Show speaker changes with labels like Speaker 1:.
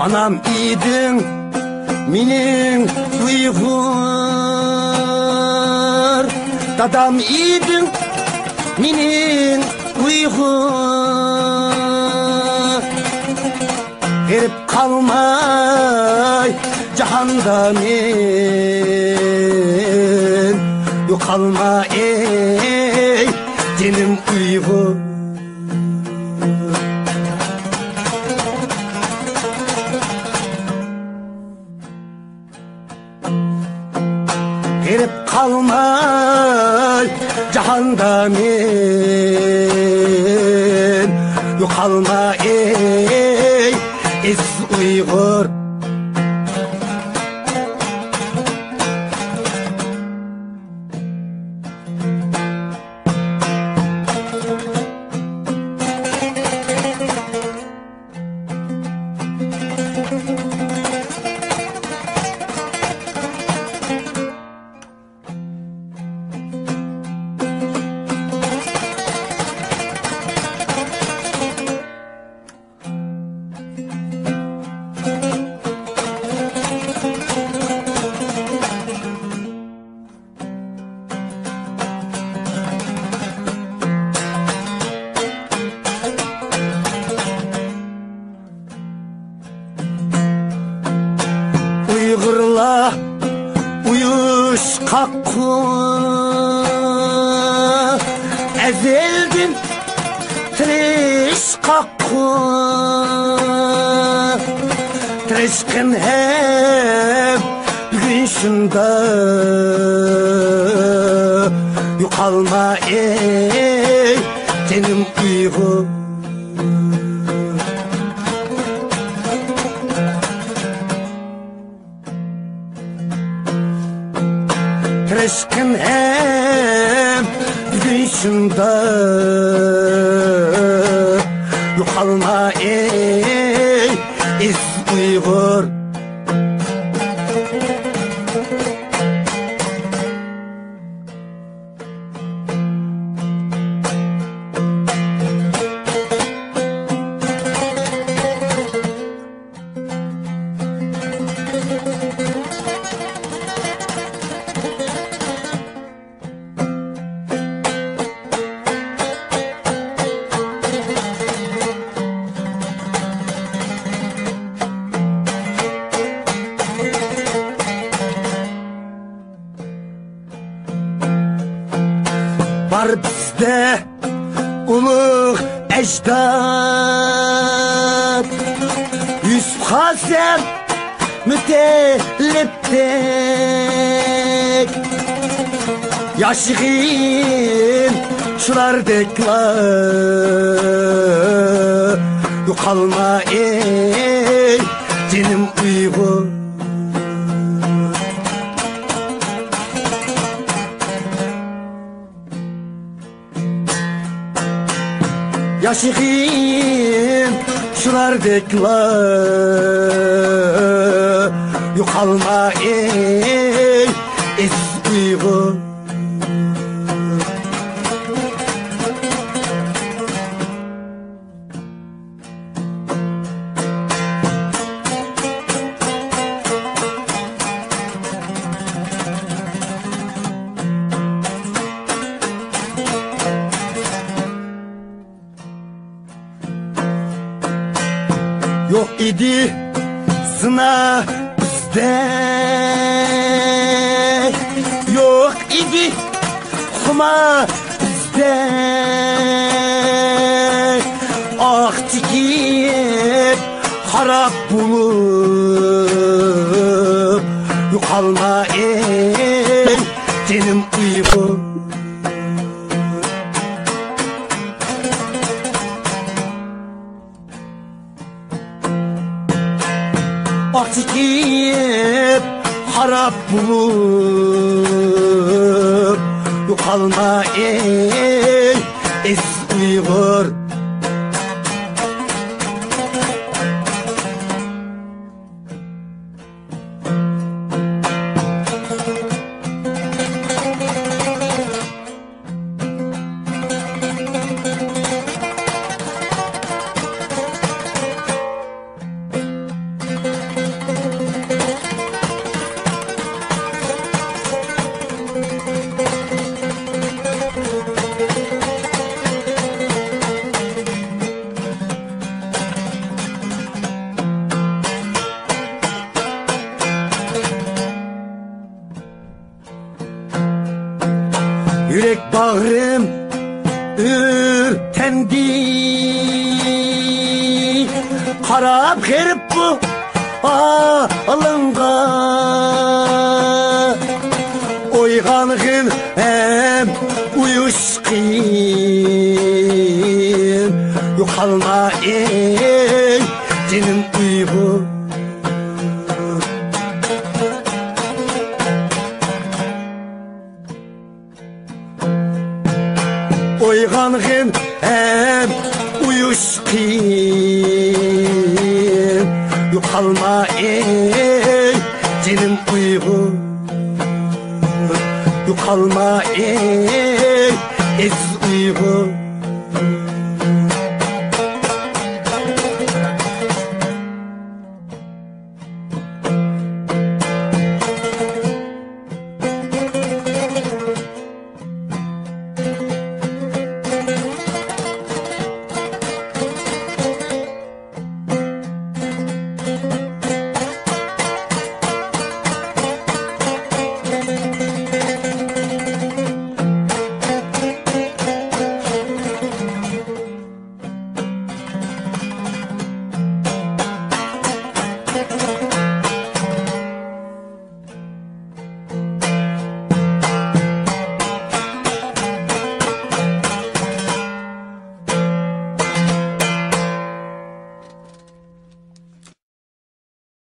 Speaker 1: Anam idin minin Uygur, dadam idin minin Uygur. Verip kalmay cahanda men, yo'qolma ey dinim Uygur. Verip kalmay cahanda men, yo'qolma ey es Uygur. Uygurlar uyuşqaqqı, ezelden tirishqaqqı. Tirishqin hep bugün şunda, yo'qolma ey tenim Uygur. Tirishqin hem bugün şunda, yo'qolma ey es Uygur. Var bizde ulug' ajdod, Yusuf Hassan Mütellibdek. Yaşayın şulardeklar, yo'qolma ey dinim Uygur. Yaşayın şulardeklar, yo'qolma ey es Uygur. Yok idi sınav bizde, yok idi huma bizde. Ah tikip harap bulup, yo'qolma ey dinim Uygur. Tikip harap bulup, yo'qolma ey es Uygur. bağrım ürtendi. Qarab qerib bu alınğa, oyğanğın hem uyuşqın. Yo'qolma ey tenim uyg'ur. Oyğanğın hem uyuşqın. Yo'qolma ey tenim uyg'ur. Yo'qolma ey